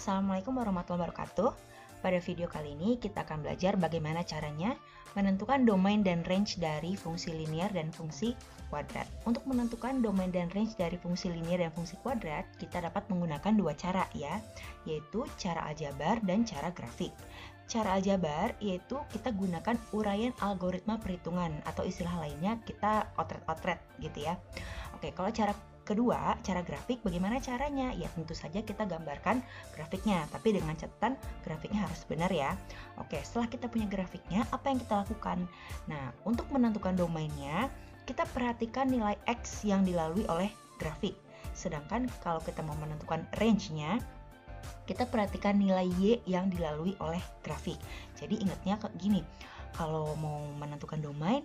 Assalamualaikum warahmatullahi wabarakatuh. Pada video kali ini kita akan belajar bagaimana caranya menentukan domain dan range dari fungsi linear dan fungsi kuadrat. Untuk menentukan domain dan range dari fungsi linear dan fungsi kuadrat, kita dapat menggunakan dua cara ya, yaitu cara aljabar dan cara grafik. Cara aljabar yaitu kita gunakan uraian algoritma perhitungan atau istilah lainnya kita otret-otret gitu ya. Oke, kalau cara kedua, cara grafik, bagaimana caranya? Ya tentu saja kita gambarkan grafiknya, tapi dengan catatan grafiknya harus benar ya. Oke, setelah kita punya grafiknya, apa yang kita lakukan? Nah, untuk menentukan domainnya, kita perhatikan nilai X yang dilalui oleh grafik. Sedangkan kalau kita mau menentukan range-nya, kita perhatikan nilai Y yang dilalui oleh grafik. Jadi ingatnya kayak gini, kalau mau menentukan domain,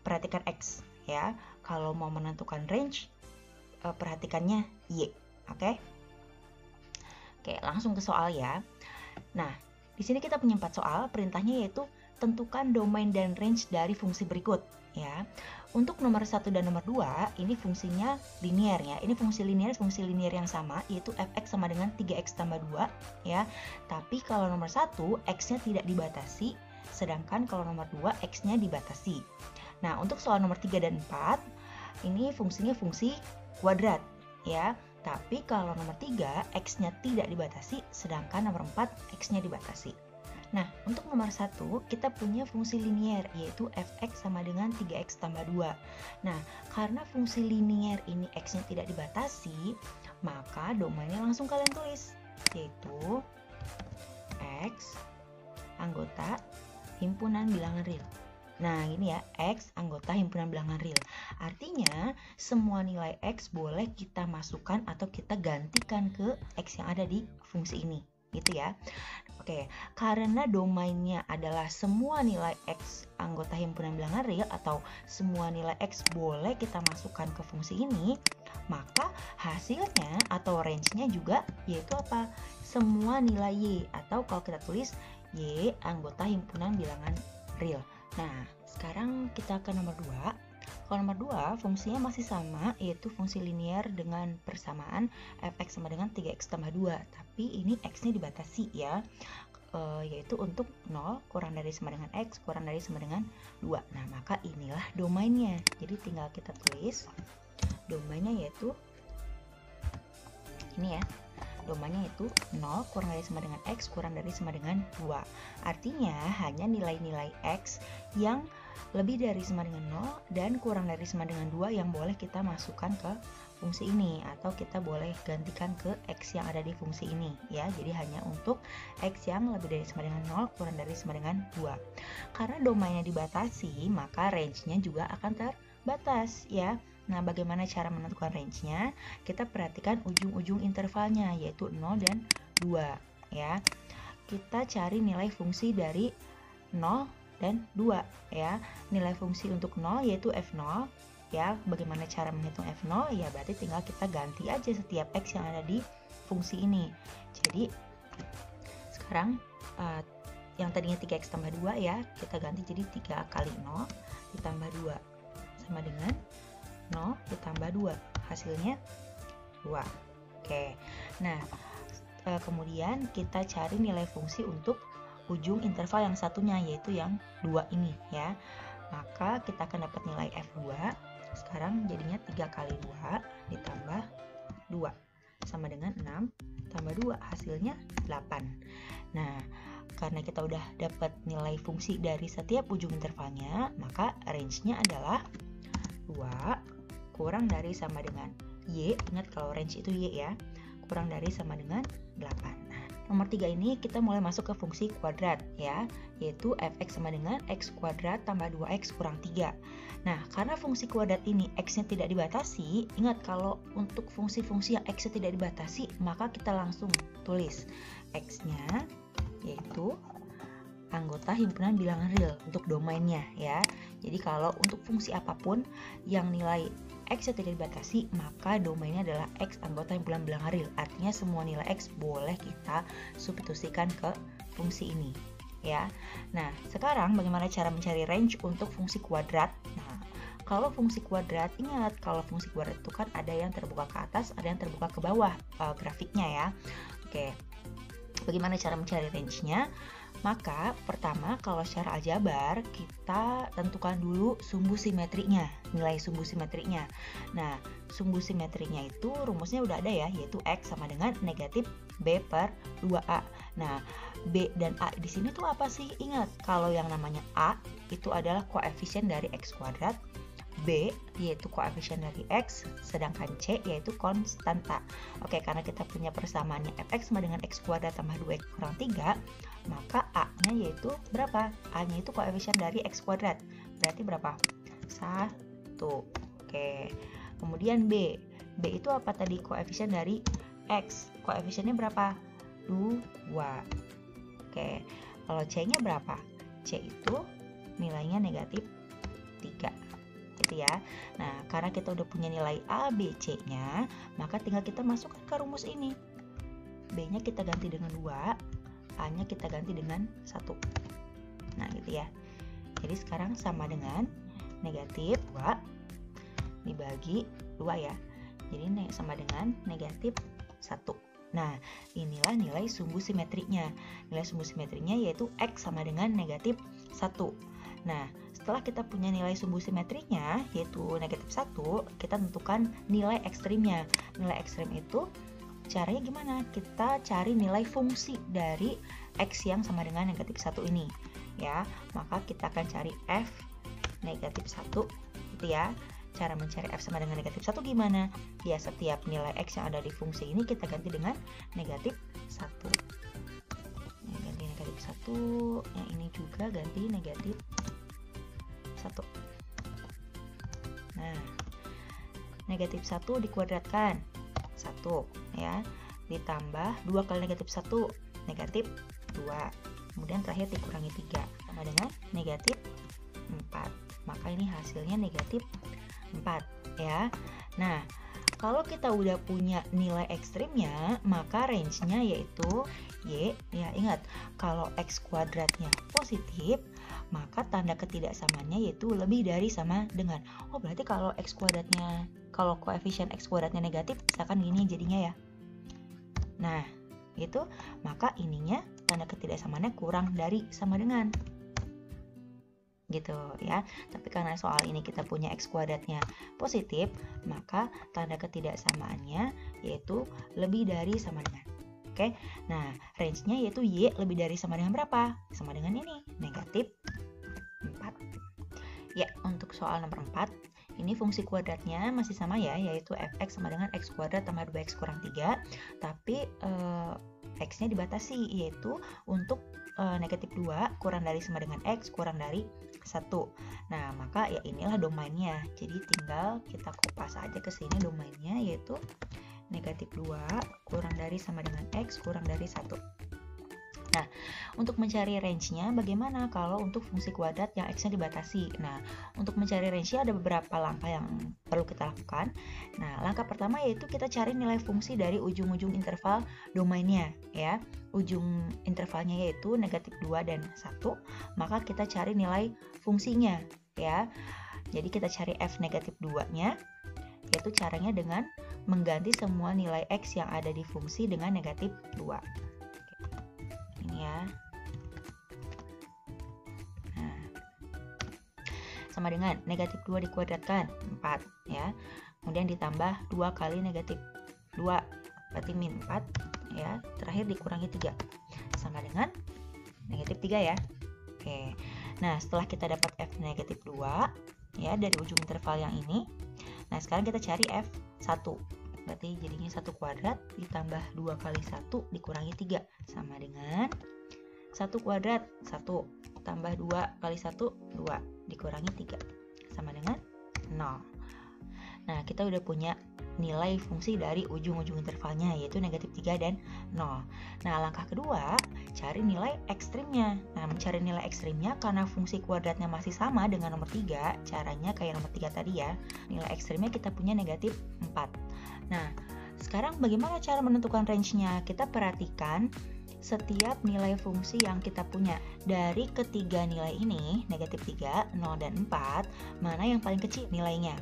perhatikan X ya. Kalau mau menentukan range, perhatikannya Y. Oke, langsung ke soal ya. Nah, di sini kita punya 4 soal. Perintahnya yaitu tentukan domain dan range dari fungsi berikut ya. Untuk nomor 1 dan nomor 2, ini fungsinya linear ya. Ini fungsi linear yang sama, yaitu fx sama dengan 3x tambah 2 ya. Tapi kalau nomor 1, x-nya tidak dibatasi, sedangkan kalau nomor 2, x-nya dibatasi. Nah, untuk soal nomor 3 dan 4, ini fungsinya fungsi kuadrat ya, tapi kalau nomor 3 X-nya tidak dibatasi, sedangkan nomor 4 X-nya dibatasi. Nah, untuk nomor 1 kita punya fungsi linear, yaitu fx sama dengan 3x tambah 2. Nah, karena fungsi linear ini X-nya tidak dibatasi, maka domainnya langsung kalian tulis, yaitu X anggota himpunan bilangan real. Nah, ini ya, X anggota himpunan bilangan real. Artinya, semua nilai X boleh kita masukkan atau kita gantikan ke X yang ada di fungsi ini, gitu ya. Oke, karena domainnya adalah semua nilai X anggota himpunan bilangan real atau semua nilai X boleh kita masukkan ke fungsi ini, maka hasilnya atau range-nya juga yaitu apa? Semua nilai Y, atau kalau kita tulis Y anggota himpunan bilangan real. Nah, sekarang kita ke nomor 2. Kalau nomor 2, fungsinya masih sama, yaitu fungsi linear dengan persamaan fx sama dengan 3x tambah 2. Tapi ini x-nya dibatasi ya, yaitu untuk 0 kurang dari sama dengan x kurang dari sama dengan 2. Nah, maka inilah domainnya. Jadi tinggal kita tulis domainnya yaitu ini ya. Domainnya itu 0 kurang dari sama dengan X kurang dari sama dengan 2. Artinya hanya nilai-nilai X yang lebih dari sama dengan 0 dan kurang dari sama dengan 2 yang boleh kita masukkan ke fungsi ini, atau kita boleh gantikan ke X yang ada di fungsi ini ya. Jadi hanya untuk X yang lebih dari sama dengan 0 kurang dari sama dengan 2. Karena domainnya dibatasi, maka range-nya juga akan terbatas ya. Nah, bagaimana cara menentukan range-nya? Kita perhatikan ujung-ujung intervalnya, yaitu 0 dan 2 ya. Kita cari nilai fungsi dari 0 dan 2 ya. Nilai fungsi untuk 0 yaitu f0 ya. Bagaimana cara menghitung f0? Ya berarti tinggal kita ganti aja setiap x yang ada di fungsi ini. Jadi sekarang yang tadinya 3x tambah 2 ya, kita ganti jadi 3 kali 0 ditambah 2 sama dengan 0 ditambah 2, hasilnya 2. Oke, nah kemudian kita cari nilai fungsi untuk ujung interval yang satunya, yaitu yang 2 ini ya. Maka kita akan dapat nilai F2, sekarang jadinya 3 kali 2 ditambah 2 sama dengan 6 tambah 2, hasilnya 8. Nah, karena kita udah dapat nilai fungsi dari setiap ujung intervalnya, maka range-nya adalah 2 kurang dari sama dengan Y, ingat kalau range itu Y ya, kurang dari sama dengan 8. Nah, nomor 3 ini kita mulai masuk ke fungsi kuadrat ya, yaitu fx sama dengan x kuadrat tambah 2x kurang 3. Nah, karena fungsi kuadrat ini x-nya tidak dibatasi, ingat kalau untuk fungsi-fungsi yang x-nya tidak dibatasi, maka kita langsung tulis x-nya yaitu anggota himpunan bilangan real untuk domainnya ya. Jadi kalau untuk fungsi apapun yang nilai X tidak dibatasi, maka domainnya adalah X anggota himpunan bilangan real. Artinya semua nilai X boleh kita substitusikan ke fungsi ini ya. Nah, sekarang bagaimana cara mencari range untuk fungsi kuadrat? Nah, kalau fungsi kuadrat, ingat kalau fungsi kuadrat itu kan ada yang terbuka ke atas, ada yang terbuka ke bawah grafiknya ya. Oke, Bagaimana cara mencari range-nya? Maka pertama, kalau secara aljabar kita tentukan dulu sumbu simetrinya, nilai sumbu simetrinya. Nah, sumbu simetrinya itu rumusnya udah ada ya, yaitu X sama dengan negatif B per 2A. Nah, B dan A di sini tuh apa sih? Ingat, kalau yang namanya A itu adalah koefisien dari X kuadrat, B yaitu koefisien dari X, sedangkan C yaitu konstanta. Oke, karena kita punya persamaannya Fx sama dengan X kuadrat tambah 2X kurang 3, maka A-nya yaitu berapa? A-nya itu koefisien dari X kuadrat. Berarti berapa? 1. Oke. Kemudian B. B itu apa tadi? Koefisien dari X. Koefisiennya berapa? 2. Oke. Kalau C-nya berapa? C itu nilainya negatif 3. Gitu ya. Nah, karena kita udah punya nilai A, B, C-nya, maka tinggal kita masukkan ke rumus ini. B-nya kita ganti dengan 2, A-nya kita ganti dengan 1. Nah, gitu ya. Jadi sekarang sama dengan negatif 2 dibagi 2 ya. Jadi sama dengan negatif 1. Nah, inilah nilai sumbu simetrinya. Nilai sumbu simetrinya yaitu X sama dengan negatif 1. Nah, setelah kita punya nilai sumbu simetrinya yaitu negatif 1, kita tentukan nilai ekstrimnya. Nilai ekstrim itu caranya gimana? Kita cari nilai fungsi dari X yang sama dengan negatif 1 ini. Ya, maka kita akan cari F negatif 1 gitu ya. Cara mencari F sama dengan negatif 1 gimana? Ya, setiap nilai X yang ada di fungsi ini kita ganti dengan negatif 1. Ganti negatif 1, yang ini juga ganti negatif 1. Nah, negatif 1 dikuadratkan 1 ya, ditambah 2 kali negatif 1 negatif 2, kemudian terakhir dikurangi 3 sama dengan negatif 4. Maka ini hasilnya negatif 4 ya. Nah, kalau kita udah punya nilai ekstrimnya, maka range-nya yaitu Y. Ya, ingat, kalau X kuadratnya positif, maka tanda ketidaksamaannya yaitu lebih dari sama dengan. Oh, berarti kalau X kuadratnya, kalau koefisien X kuadratnya negatif, misalkan gini jadinya ya. Nah, itu, maka ininya tanda ketidaksamaannya kurang dari sama dengan. Gitu ya. Tapi karena soal ini kita punya X kuadratnya positif, maka tanda ketidaksamaannya yaitu lebih dari sama dengan. Oke. Nah, range-nya yaitu Y lebih dari sama dengan berapa? Sama dengan ini, negatif 4. Ya, untuk soal nomor 4, ini fungsi kuadratnya masih sama ya, yaitu Fx sama dengan X kuadrat tambah 2X kurang 3, tapi X-nya dibatasi, yaitu untuk negatif 2 kurang dari sama dengan X kurang dari 1. Nah, maka ya inilah domainnya. Jadi tinggal kita kopas aja ke sini domainnya, yaitu negatif 2 kurang dari sama dengan X kurang dari 1. Nah, untuk mencari range-nya bagaimana kalau untuk fungsi kuadrat yang X-nya dibatasi? Nah, untuk mencari range-nya ada beberapa langkah yang perlu kita lakukan. Nah, langkah pertama yaitu kita cari nilai fungsi dari ujung-ujung interval domainnya ya. Ujung intervalnya yaitu negatif 2 dan 1, maka kita cari nilai fungsinya ya. Jadi kita cari F negatif 2-nya, yaitu caranya dengan mengganti semua nilai X yang ada di fungsi dengan negatif 2. Ini ya. Nah, sama dengan negatif 2 dikuadratkan 4 ya. Kemudian ditambah 2 kali negatif 2, berarti min 4 ya. Terakhir dikurangi 3 sama dengan negatif 3 ya. Oke. Nah, setelah kita dapat F negatif 2 ya dari ujung interval yang ini. Nah, sekarang kita cari F1. Berarti jadinya 1 kuadrat ditambah 2 kali 1 dikurangi 3 sama dengan 1 kuadrat 1 tambah 2 kali 1 2 dikurangi 3 sama dengan 0. Nah, kita udah punya nilai fungsi dari ujung-ujung intervalnya yaitu negatif 3 dan 0. Nah, langkah kedua cari nilai ekstrimnya. Nah, mencari nilai ekstrimnya karena fungsi kuadratnya masih sama dengan nomor 3, caranya kayak nomor 3 tadi ya. Nilai ekstrimnya kita punya negatif 4. Nah, sekarang bagaimana cara menentukan range-nya? Kita perhatikan setiap nilai fungsi yang kita punya. Dari ketiga nilai ini, negatif 3, 0, dan 4, mana yang paling kecil nilainya?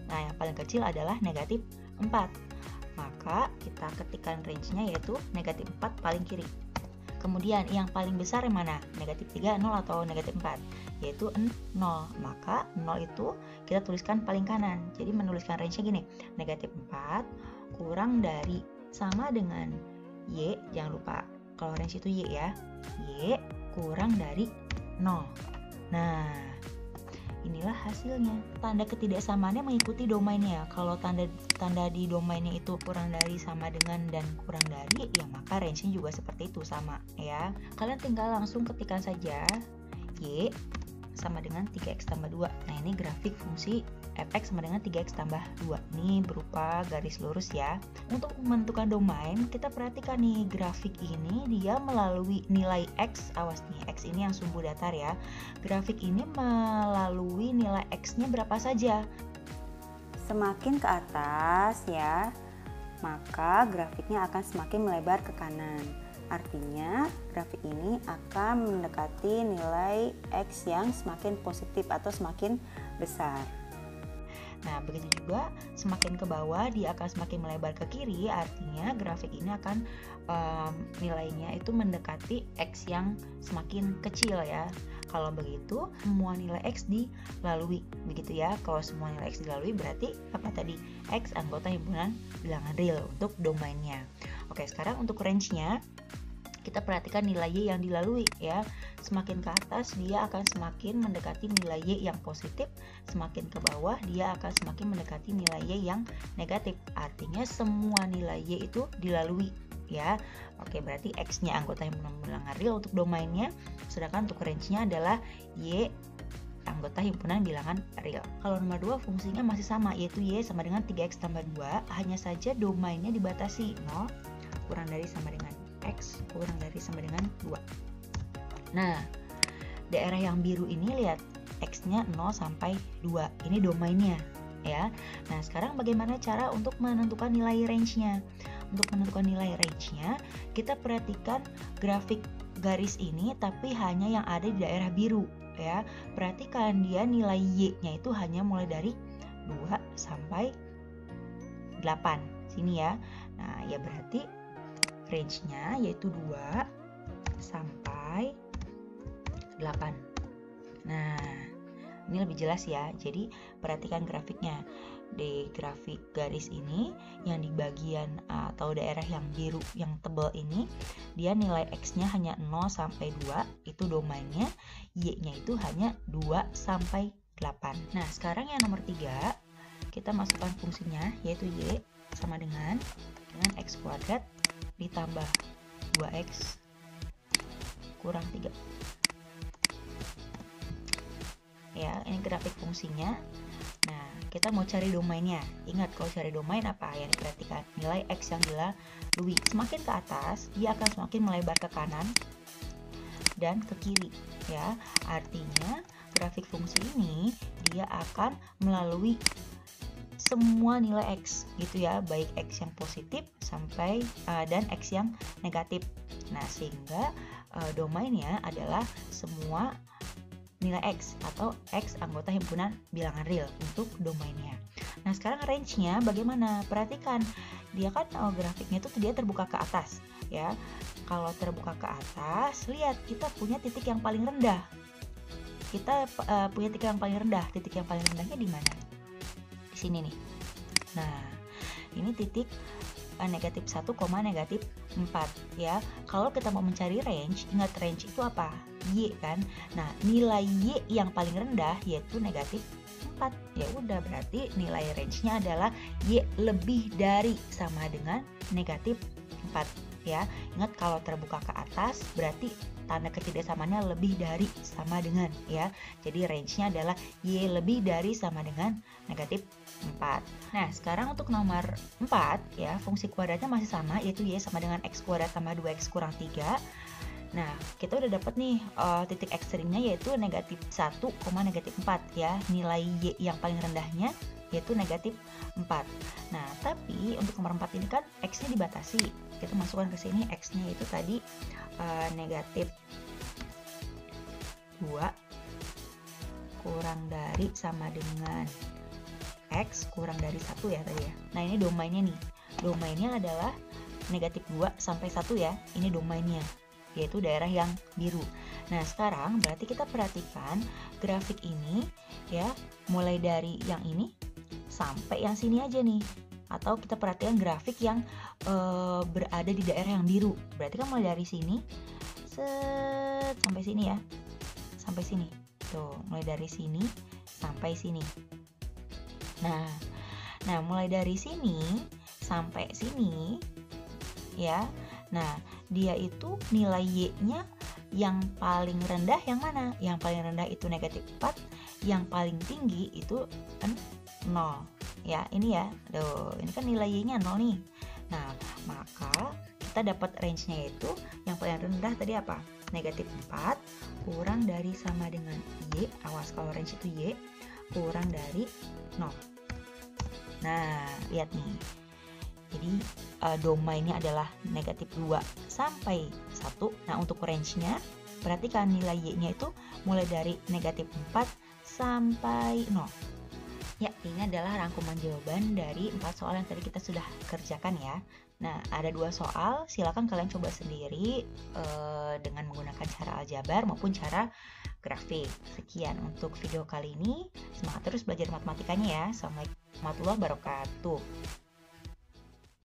Nah, yang paling kecil adalah negatif 4. Maka kita ketikkan range-nya yaitu negatif 4 paling kiri. Kemudian yang paling besar yang mana? Negatif 3, 0 atau negatif 4? Yaitu 0. Maka 0 itu kita tuliskan paling kanan. Jadi menuliskan range-nya gini. Negatif 4 kurang dari sama dengan Y. Jangan lupa kalau range itu Y ya. Y kurang dari 0. Nah, inilah hasilnya. Tanda ketidaksamaannya mengikuti domainnya. Kalau tanda di domainnya itu kurang dari, sama dengan, dan kurang dari, ya maka range-nya juga seperti itu, sama ya. Kalian tinggal langsung ketikkan saja Y sama dengan 3x tambah 2. Nah, ini grafik fungsi fx sama dengan 3x tambah 2. Ini berupa garis lurus ya. Untuk menentukan domain, kita perhatikan nih, grafik ini dia melalui nilai x. Awas nih, x ini yang sumbu datar ya. Grafik ini melalui nilai x-nya berapa saja. Semakin ke atas ya, maka grafiknya akan semakin melebar ke kanan. Artinya grafik ini akan mendekati nilai x yang semakin positif atau semakin besar. Nah, begitu juga semakin ke bawah dia akan semakin melebar ke kiri, artinya grafik ini akan nilainya itu mendekati x yang semakin kecil ya. Kalau begitu, semua nilai x dilalui, begitu ya. Kalau semua nilai x dilalui berarti apa tadi? X anggota himpunan bilangan real untuk domainnya. Oke, sekarang untuk range-nya kita perhatikan nilai Y yang dilalui ya. Semakin ke atas dia akan semakin mendekati nilai Y yang positif, semakin ke bawah dia akan semakin mendekati nilai Y yang negatif. Artinya semua nilai Y itu dilalui ya. Oke, berarti X-nya anggota himpunan bilangan real untuk domainnya, sedangkan untuk range-nya adalah Y anggota himpunan bilangan real. Kalau nomor 2 fungsinya masih sama, yaitu Y sama dengan 3x tambah 2, hanya saja domainnya dibatasi 0 kurang dari sama dengan X kurang dari sama dengan 2. Nah, daerah yang biru ini lihat X-nya 0 sampai 2. Ini domainnya ya. Nah, sekarang bagaimana cara untuk menentukan nilai range-nya? Untuk menentukan nilai range-nya, kita perhatikan grafik garis ini tapi hanya yang ada di daerah biru ya. Perhatikan dia nilai Y-nya itu hanya mulai dari 2 sampai 8. Sini ya. Nah, ya berarti range-nya yaitu 2 sampai 8. Nah, ini lebih jelas ya. Jadi perhatikan grafiknya. Di grafik garis ini yang di bagian atau daerah yang biru yang tebal ini, dia nilai X-nya hanya 0 sampai 2, itu domainnya. Y-nya itu hanya 2 sampai 8. Nah, sekarang yang nomor 3, kita masukkan fungsinya yaitu Y sama dengan X kuadrat ditambah 2x kurang 3. Ya, ini grafik fungsinya. Nah, kita mau cari domainnya. Ingat, kalau cari domain apa yang diperhatikan? Nilai x yang dilalui. Semakin ke atas, dia akan semakin melebar ke kanan dan ke kiri ya. Artinya, grafik fungsi ini dia akan melalui semua nilai X gitu ya, baik X yang positif sampai dan X yang negatif. Nah, sehingga domainnya adalah semua nilai X atau X anggota himpunan bilangan real untuk domainnya. Nah, sekarang range-nya bagaimana? Perhatikan, dia kan grafiknya itu dia terbuka ke atas ya. Kalau terbuka ke atas, lihat kita punya titik yang paling rendah. Kita punya titik yang paling rendah. Titik yang paling rendahnya di mana? Sini nih. Nah, ini titik negatif 1, negatif 4 ya. Kalau kita mau mencari range, ingat range itu apa? Y kan. Nah, nilai Y yang paling rendah yaitu negatif 4. Ya udah, berarti nilai range-nya adalah Y lebih dari sama dengan negatif 4 ya. Ingat, kalau terbuka ke atas berarti tanda ketidaksamaannya lebih dari sama dengan ya. Jadi range-nya adalah Y lebih dari sama dengan negatif 4. Nah, sekarang untuk nomor 4 ya, fungsi kuadratnya masih sama yaitu Y sama dengan X kuadrat tambah 2X kurang 3. Nah, kita udah dapat nih titik ekstrimnya yaitu negatif 1, negatif 4 ya. Nilai Y yang paling rendahnya yaitu negatif 4. Nah, tapi untuk nomor 4 ini kan X-nya dibatasi. Kita masukkan ke sini X-nya itu tadi negatif 2 kurang dari sama dengan X kurang dari 1 ya tadi ya. Nah, ini domainnya nih. Domainnya adalah negatif 2 sampai 1 ya. Ini domainnya yaitu daerah yang biru. Nah, sekarang berarti kita perhatikan grafik ini ya, mulai dari yang ini sampai yang sini aja nih. Atau kita perhatikan grafik yang berada di daerah yang biru. Berarti kan mulai dari sini sampai sini ya. Sampai sini. Tuh, mulai dari sini sampai sini. Nah, mulai dari sini sampai sini ya. Nah, dia itu nilai Y-nya yang paling rendah yang mana? Yang paling rendah itu -4, yang paling tinggi itu 0. Ya, ini ya. Tuh, ini kan nilai Y-nya 0 nih. Nah, maka kita dapat range-nya itu yang paling rendah tadi apa? -4 kurang dari sama dengan Y. Awas kalau range itu Y kurang dari 0. Nah, lihat nih. Jadi domainnya adalah -2 sampai 1. Nah, untuk range-nya perhatikan nilai Y-nya itu mulai dari -4 sampai 0. Ya, ini adalah rangkuman jawaban dari 4 soal yang tadi kita sudah kerjakan ya. Nah, ada 2 soal, silakan kalian coba sendiri dengan menggunakan cara aljabar maupun cara grafik. Sekian untuk video kali ini. Semangat terus belajar matematikanya ya. Assalamualaikum warahmatullahi wabarakatuh.